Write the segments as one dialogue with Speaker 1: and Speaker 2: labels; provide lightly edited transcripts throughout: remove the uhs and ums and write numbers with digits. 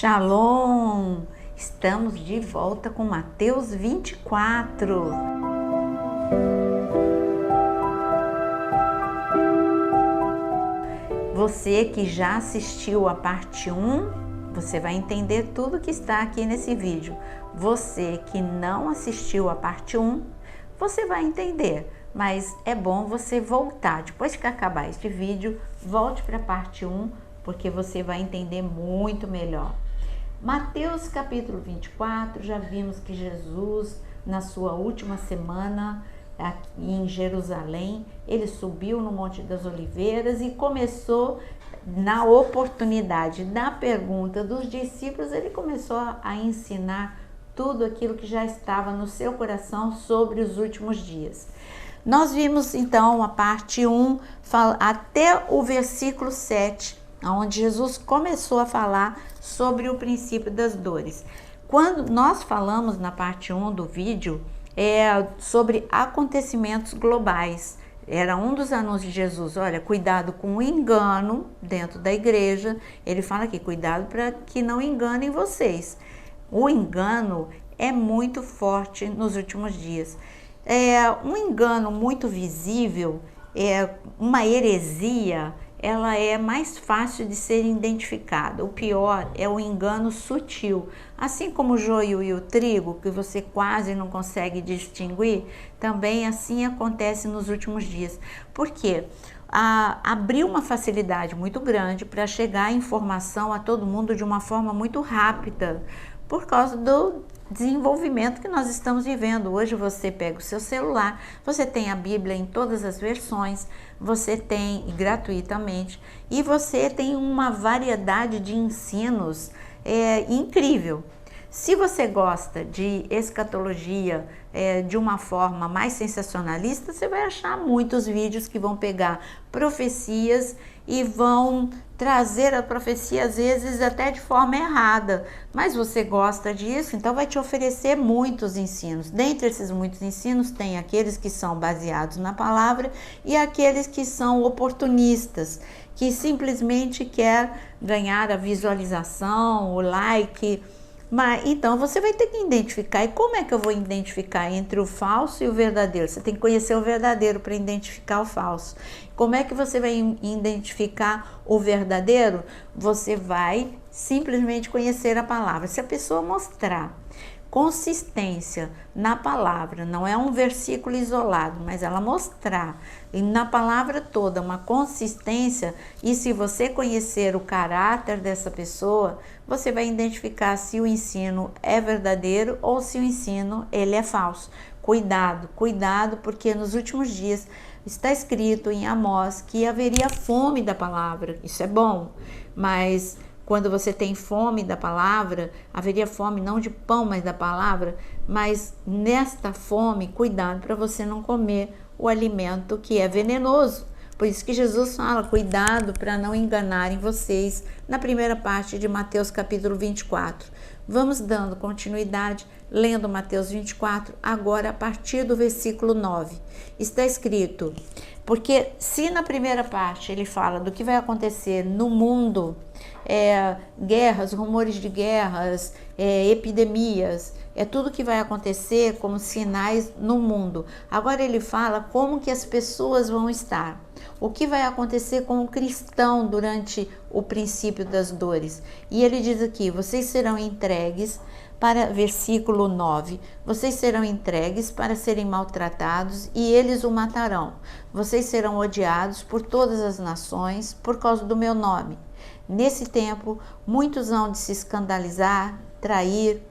Speaker 1: Shalom! Estamos de volta com Mateus 24. Você que já assistiu a parte 1, você vai entender tudo que está aqui nesse vídeo. Você que não assistiu a parte 1, você vai entender, mas é bom você voltar. Depois que acabar este vídeo, volte para a parte 1, porque você vai entender muito melhor. Mateus capítulo 24, já vimos que Jesus, na sua última semana aqui em Jerusalém, ele subiu no Monte das Oliveiras e começou, na oportunidade da pergunta dos discípulos, ele começou a ensinar tudo aquilo que já estava no seu coração sobre os últimos dias. Nós vimos então a parte 1 até o versículo 7, onde Jesus começou a falar sobre o princípio das dores. Quando nós falamos na parte 1 do vídeo sobre acontecimentos globais, era um dos anúncios de Jesus, olha, cuidado com o engano dentro da igreja. Ele fala aqui, cuidado para que não enganem vocês. O engano é muito forte nos últimos dias. Um engano muito visível, uma heresia, ela é mais fácil de ser identificada. O pior é o engano sutil. Assim como o joio e o trigo, que você quase não consegue distinguir, também assim acontece nos últimos dias. Por quê? Abriu uma facilidade muito grande para chegar a informação a todo mundo de uma forma muito rápida, por causa do desenvolvimento que nós estamos vivendo. Hoje você pega o seu celular, você tem a Bíblia em todas as versões, você tem gratuitamente, e você tem uma variedade de ensinos incrível. Se você gosta de escatologia de uma forma mais sensacionalista, você vai achar muitos vídeos que vão pegar profecias e vão trazer a profecia às vezes até de forma errada, mas você gosta disso, então vai te oferecer muitos ensinos. Dentre esses muitos ensinos tem aqueles que são baseados na palavra e aqueles que são oportunistas, que simplesmente quer ganhar a visualização, o like. Mas então você vai ter que identificar. E como é que eu vou identificar entre o falso e o verdadeiro? Você tem que conhecer o verdadeiro para identificar o falso. Como é que você vai identificar o verdadeiro? Você vai simplesmente conhecer a palavra. Se a pessoa mostrar consistência na palavra, não é um versículo isolado, mas ela mostrar na palavra toda uma consistência, e se você conhecer o caráter dessa pessoa, você vai identificar se o ensino é verdadeiro ou se o ensino ele é falso. Cuidado, cuidado, porque nos últimos dias está escrito em Amós que haveria fome da palavra. Isso é bom, mas quando você tem fome da palavra, haveria fome não de pão, mas da palavra. Mas nesta fome, cuidado para você não comer o alimento que é venenoso. Por isso que Jesus fala, cuidado para não enganarem vocês, na primeira parte de Mateus capítulo 24. Vamos dando continuidade, lendo Mateus 24, agora a partir do versículo 9. Está escrito, porque se na primeira parte ele fala do que vai acontecer no mundo, guerras, rumores de guerras, epidemias, tudo que vai acontecer como sinais no mundo. Agora ele fala como que as pessoas vão estar. O que vai acontecer com o cristão durante o princípio das dores. E ele diz aqui, vocês serão entregues para, versículo 9, vocês serão entregues para serem maltratados e eles o matarão. Vocês serão odiados por todas as nações por causa do meu nome. Nesse tempo, muitos hão de se escandalizar, trair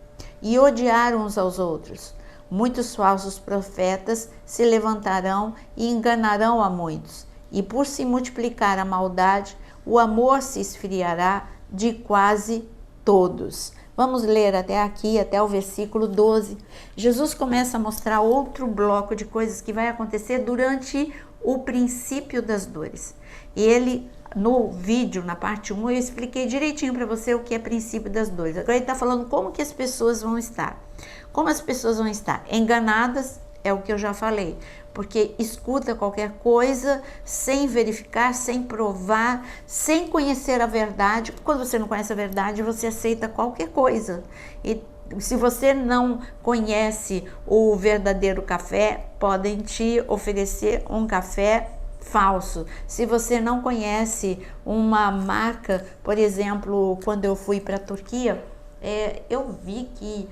Speaker 1: e odiar uns aos outros. Muitos falsos profetas se levantarão e enganarão a muitos. E por se multiplicar a maldade, o amor se esfriará de quase todos. Vamos ler até aqui, até o versículo 12. Jesus começa a mostrar outro bloco de coisas que vai acontecer durante o princípio das dores. E ele, no vídeo, na parte 1, eu expliquei direitinho para você o que é princípio das dores. Agora ele está falando como que as pessoas vão estar. Como as pessoas vão estar? Enganadas É o que eu já falei, porque escuta qualquer coisa sem verificar, sem provar, sem conhecer a verdade. Quando você não conhece a verdade, você aceita qualquer coisa. E se você não conhece o verdadeiro café, podem te oferecer um café falso. Se você não conhece uma marca, por exemplo, quando eu fui para a Turquia, eu vi que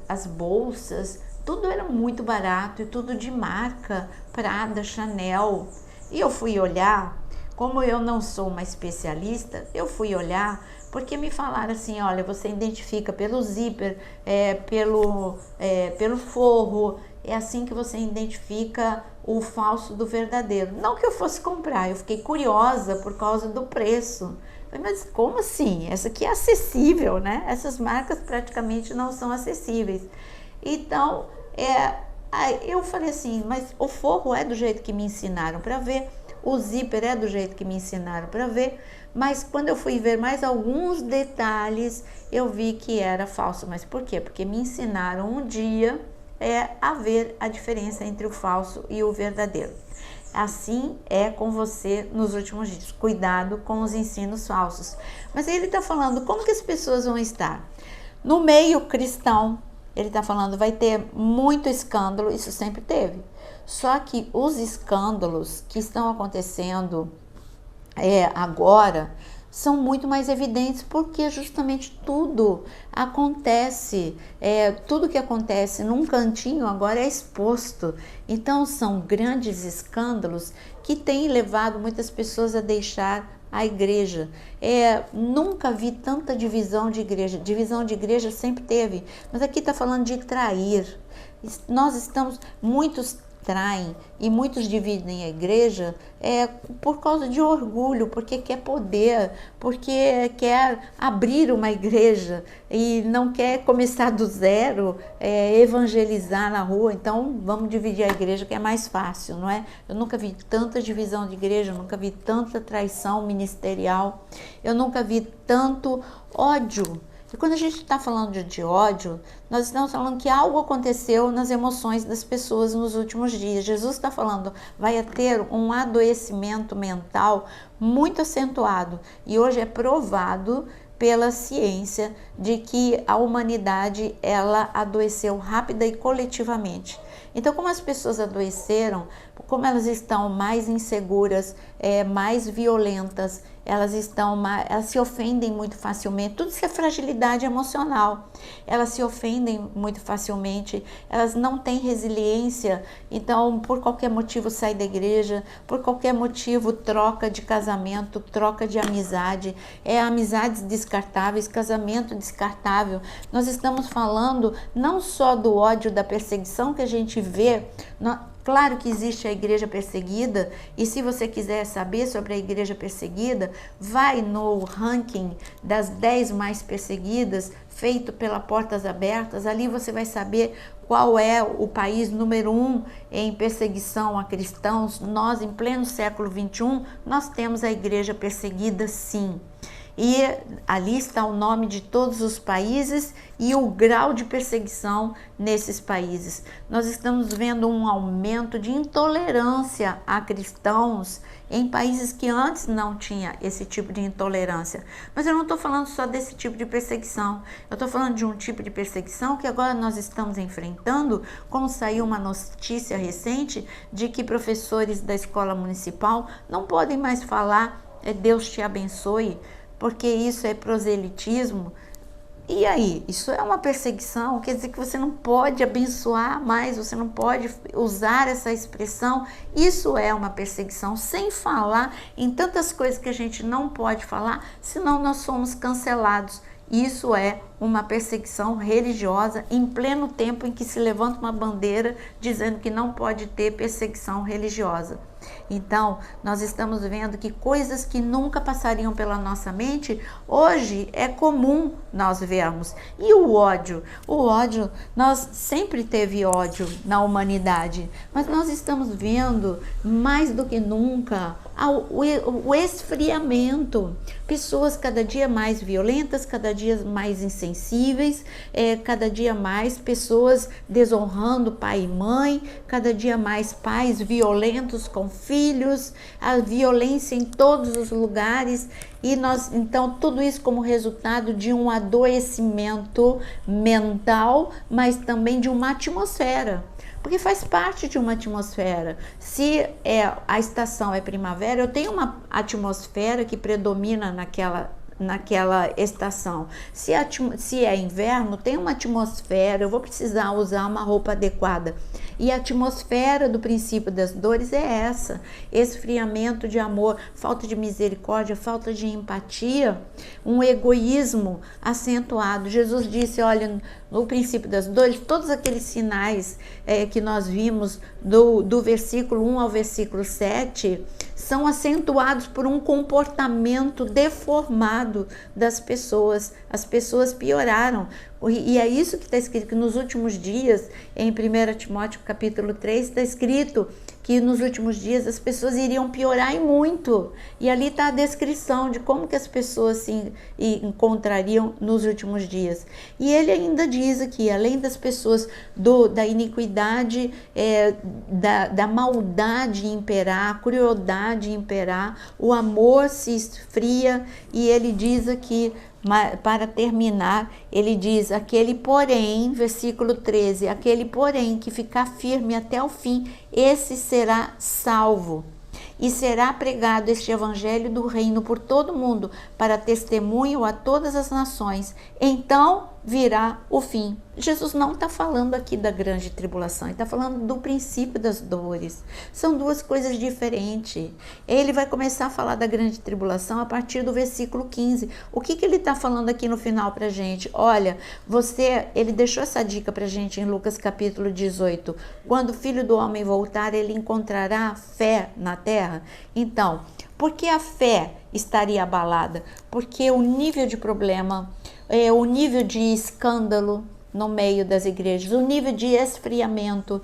Speaker 1: as bolsas, tudo era muito barato e tudo de marca, Prada, Chanel. E eu fui olhar, como eu não sou uma especialista, eu fui olhar porque me falaram assim, olha, você identifica pelo zíper, pelo forro, é assim que você identifica o falso do verdadeiro. Não que eu fosse comprar, eu fiquei curiosa por causa do preço. Mas como assim? Essa aqui é acessível, né? Essas marcas praticamente não são acessíveis. Então, eu falei assim, mas o forro é do jeito que me ensinaram para ver, o zíper é do jeito que me ensinaram para ver, mas quando eu fui ver mais alguns detalhes, eu vi que era falso. Mas por quê? Porque me ensinaram um dia a ver a diferença entre o falso e o verdadeiro. Assim é com você nos últimos dias. Cuidado com os ensinos falsos. Mas ele está falando como que as pessoas vão estar. No meio cristão, ele está falando, vai ter muito escândalo, isso sempre teve. Só que os escândalos que estão acontecendo agora são muito mais evidentes, porque justamente tudo acontece, tudo que acontece num cantinho agora é exposto. Então são grandes escândalos que têm levado muitas pessoas a deixar a igreja. Nunca vi tanta divisão de igreja sempre teve, mas aqui está falando de trair. Muitos traem e muitos dividem a igreja por causa de orgulho, porque quer poder, porque quer abrir uma igreja e não quer começar do zero, evangelizar na rua. Então vamos dividir a igreja, que é mais fácil, não é? Eu nunca vi tanta divisão de igreja, eu nunca vi tanta traição ministerial, eu nunca vi tanto ódio. E quando a gente está falando de ódio, nós estamos falando que algo aconteceu nas emoções das pessoas nos últimos dias. Jesus está falando, vai ter um adoecimento mental muito acentuado. E hoje é provado pela ciência de que a humanidade, ela adoeceu rápida e coletivamente. Então, como as pessoas adoeceram, como elas estão mais inseguras, mais violentas, elas se ofendem muito facilmente. Tudo isso é fragilidade emocional. Elas se ofendem muito facilmente, elas não têm resiliência. Então, por qualquer motivo, sai da igreja, por qualquer motivo, troca de casamento, troca de amizade, amizades descartáveis, casamento descartável. Nós estamos falando não só do ódio, da perseguição que a gente vê. Claro que existe a igreja perseguida, e se você quiser saber sobre a igreja perseguida, vai no ranking das 10 mais perseguidas, feito pela Portas Abertas. Ali você vai saber qual é o país número 1 em perseguição a cristãos. Nós, em pleno século XXI, nós temos a igreja perseguida, sim. E ali está o nome de todos os países e o grau de perseguição nesses países. Nós estamos vendo um aumento de intolerância a cristãos em países que antes não tinha esse tipo de intolerância. Mas eu não estou falando só desse tipo de perseguição. Eu estou falando de um tipo de perseguição que agora nós estamos enfrentando, como saiu uma notícia recente de que professores da escola municipal não podem mais falar Deus te abençoe, porque isso é proselitismo. E aí, isso é uma perseguição, quer dizer que você não pode abençoar mais, você não pode usar essa expressão. Isso é uma perseguição, sem falar em tantas coisas que a gente não pode falar, senão nós somos cancelados. Isso é uma perseguição religiosa em pleno tempo em que se levanta uma bandeira dizendo que não pode ter perseguição religiosa. Então, nós estamos vendo que coisas que nunca passariam pela nossa mente, hoje é comum nós vermos. E o ódio? O ódio, nós sempre teve ódio na humanidade, mas nós estamos vendo mais do que nunca o esfriamento. Pessoas cada dia mais violentas, cada dia mais insensíveis, cada dia mais pessoas desonrando pai e mãe, cada dia mais pais violentos com filhos, a violência em todos os lugares. E nós, então, tudo isso como resultado de um adoecimento mental, mas também de uma atmosfera. Porque faz parte de uma atmosfera. Se a estação é primavera, eu tenho uma atmosfera que predomina naquela estação. Se é inverno, tem uma atmosfera, eu vou precisar usar uma roupa adequada. E a atmosfera do princípio das dores é essa: esfriamento de amor, falta de misericórdia, falta de empatia, um egoísmo acentuado. Jesus disse, olha, no princípio das dores, todos aqueles sinais que nós vimos do versículo 1 ao versículo 7, são acentuados por um comportamento deformado das pessoas. As pessoas pioraram. E é isso que está escrito, que nos últimos dias, em 1 Timóteo capítulo 3, está escrito que nos últimos dias as pessoas iriam piorar e muito. E ali está a descrição de como que as pessoas se encontrariam nos últimos dias. E ele ainda diz aqui, além das pessoas da iniquidade, da maldade imperar, a crueldade imperar, o amor se esfria, e ele diz aqui, para terminar, ele diz, aquele porém, versículo 13, aquele porém que ficar firme até o fim, esse será salvo. E será pregado este evangelho do reino por todo mundo, para testemunho a todas as nações. Então virá o fim. Jesus não está falando aqui da grande tribulação, ele está falando do princípio das dores. São duas coisas diferentes. Ele vai começar a falar da grande tribulação a partir do versículo 15. O que ele está falando aqui no final para a gente? Olha, ele deixou essa dica para a gente em Lucas capítulo 18. Quando o Filho do Homem voltar, ele encontrará fé na terra? Então, por que a fé estaria abalada? Porque o nível de problema, o nível de escândalo no meio das igrejas, o nível de esfriamento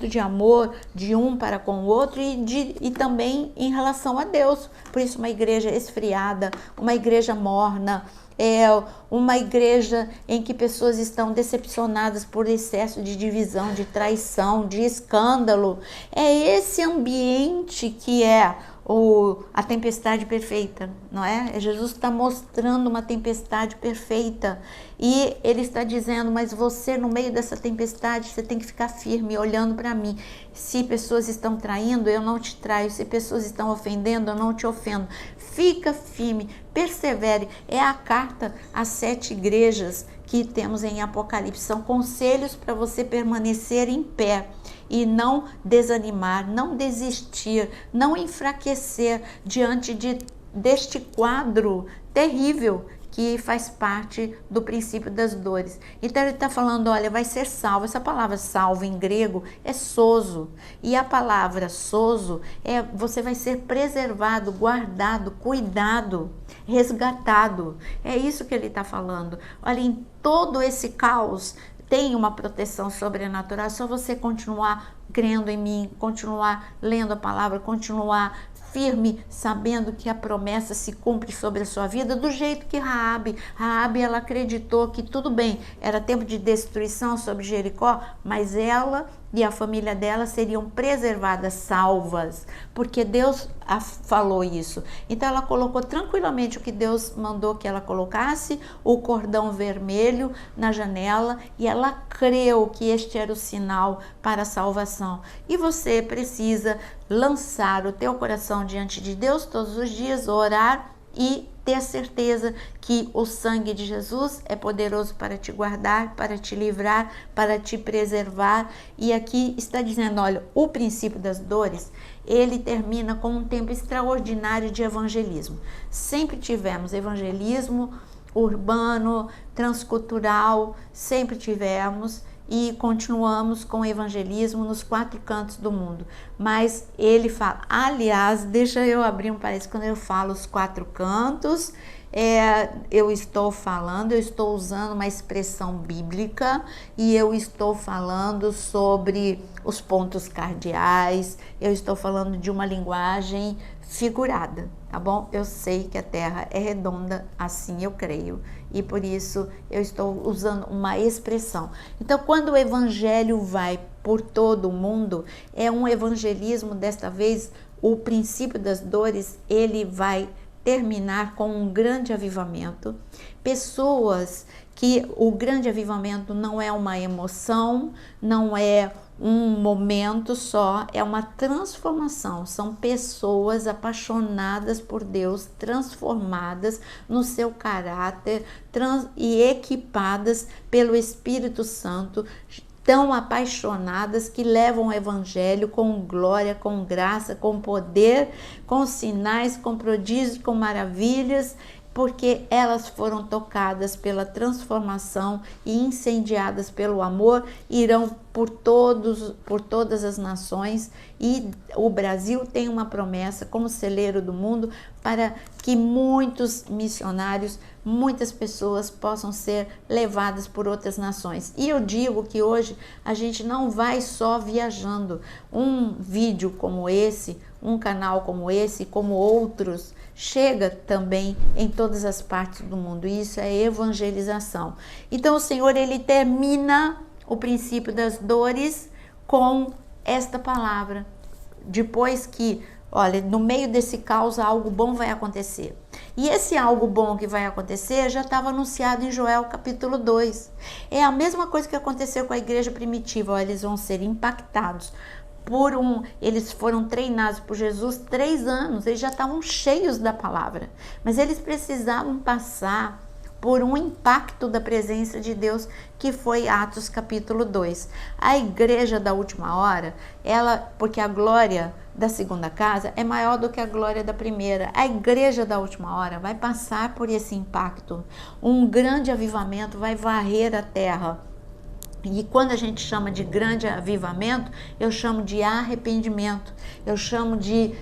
Speaker 1: de amor de um para com o outro e também em relação a Deus. Por isso, uma igreja esfriada, uma igreja morna, uma igreja em que pessoas estão decepcionadas por excesso de divisão, de traição, de escândalo. É esse ambiente que é a tempestade perfeita, não é? Jesus está mostrando uma tempestade perfeita e ele está dizendo, mas você no meio dessa tempestade, você tem que ficar firme, olhando para mim. Se pessoas estão traindo, eu não te traio. Se pessoas estão ofendendo, eu não te ofendo. Fica firme, persevere. É a carta às 7 igrejas que temos em Apocalipse. São conselhos para você permanecer em pé e não desanimar, não desistir, não enfraquecer diante deste quadro terrível que faz parte do princípio das dores. Então ele está falando, olha, vai ser salvo. Essa palavra salvo em grego é sozo. E a palavra sozo você vai ser preservado, guardado, cuidado, resgatado. É isso que ele está falando. Olha, em todo esse caos tem uma proteção sobrenatural. É só você continuar crendo em mim, continuar lendo a palavra, continuar firme, sabendo que a promessa se cumpre sobre a sua vida, do jeito que Raabe, ela acreditou que tudo bem, era tempo de destruição sobre Jericó, mas ela e a família dela seriam preservadas, salvas, porque Deus falou isso. Então ela colocou tranquilamente o que Deus mandou que ela colocasse, o cordão vermelho na janela, e ela creu que este era o sinal para a salvação. E você precisa lançar o teu coração diante de Deus todos os dias, orar e ter certeza que o sangue de Jesus é poderoso para te guardar, para te livrar, para te preservar. E aqui está dizendo, olha, o princípio das dores, ele termina com um tempo extraordinário de evangelismo. Sempre tivemos evangelismo urbano, transcultural, sempre tivemos, e continuamos com o evangelismo nos 4 cantos do mundo. Mas ele fala, aliás, deixa eu abrir um parênteses, quando eu falo os 4 cantos, eu estou usando uma expressão bíblica, e eu estou falando sobre os pontos cardeais, eu estou falando de uma linguagem figurada, tá bom? Eu sei que a Terra é redonda, assim eu creio, e por isso eu estou usando uma expressão. Então, quando o evangelho vai por todo o mundo, é um evangelismo, desta vez, o princípio das dores, ele vai terminar com um grande avivamento. Pessoas que o grande avivamento não é uma emoção, não é um momento só, é uma transformação. São pessoas apaixonadas por Deus, transformadas no seu caráter e equipadas pelo Espírito Santo, tão apaixonadas que levam o evangelho com glória, com graça, com poder, com sinais, com prodígios, com maravilhas, porque elas foram tocadas pela transformação e incendiadas pelo amor, irão por todas as nações, e o Brasil tem uma promessa como celeiro do mundo para que muitos missionários, muitas pessoas possam ser levadas por outras nações. E eu digo que hoje a gente não vai só viajando. Um vídeo como esse, um canal como esse, como outros, chega também em todas as partes do mundo. Isso é evangelização. Então o Senhor, ele termina o princípio das dores com esta palavra. Depois que, olha, no meio desse caos algo bom vai acontecer. E esse algo bom que vai acontecer já estava anunciado em Joel capítulo 2. É a mesma coisa que aconteceu com a igreja primitiva. Olha, eles vão ser impactados eles foram treinados por Jesus 3 anos, eles já estavam cheios da palavra, mas eles precisavam passar por um impacto da presença de Deus, que foi Atos capítulo 2. A igreja da última hora, porque a glória da segunda casa é maior do que a glória da primeira. A igreja da última hora vai passar por esse impacto. Um grande avivamento vai varrer a terra. E quando a gente chama de grande avivamento, eu chamo de arrependimento, eu chamo de,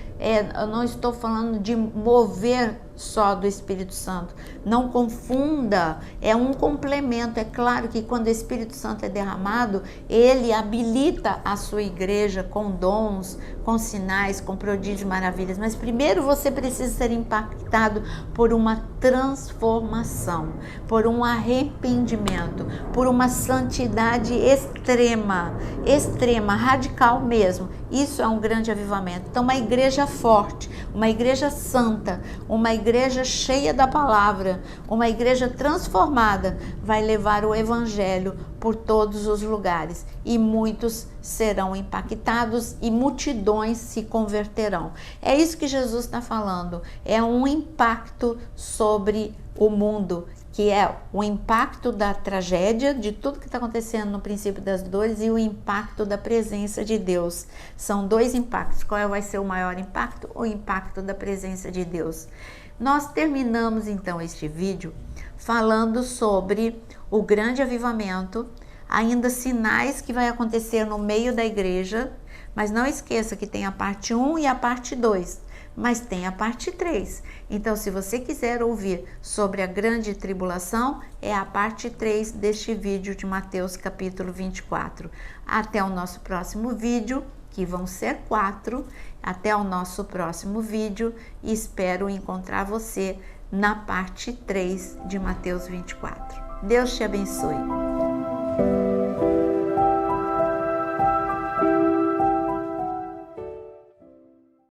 Speaker 1: eu não estou falando de mover só do Espírito Santo, não confunda, é um complemento. É claro que quando o Espírito Santo é derramado, ele habilita a sua igreja com dons, com sinais, com prodígios e maravilhas, mas primeiro você precisa ser impactado por uma transformação, por um arrependimento, por uma santidade extrema, radical mesmo. Isso é um grande avivamento. Então, uma igreja forte, uma igreja santa, uma igreja cheia da palavra, uma igreja transformada vai levar o evangelho por todos os lugares, e muitos serão impactados e multidões se converterão. É isso que Jesus está falando, é um impacto sobre o mundo, que é o impacto da tragédia, de tudo que está acontecendo no princípio das dores, e o impacto da presença de Deus. São 2 impactos. Qual vai ser o maior impacto? O impacto da presença de Deus. Nós terminamos então este vídeo falando sobre o grande avivamento, ainda sinais que vai acontecer no meio da igreja, mas não esqueça que tem a parte 1 e a parte 2, mas tem a parte 3. Então, se você quiser ouvir sobre a grande tribulação, é a parte 3 deste vídeo de Mateus capítulo 24. Até o nosso próximo vídeo, que vão ser 4, até o nosso próximo vídeo, e espero encontrar você na parte 3 de Mateus 24. Deus te abençoe.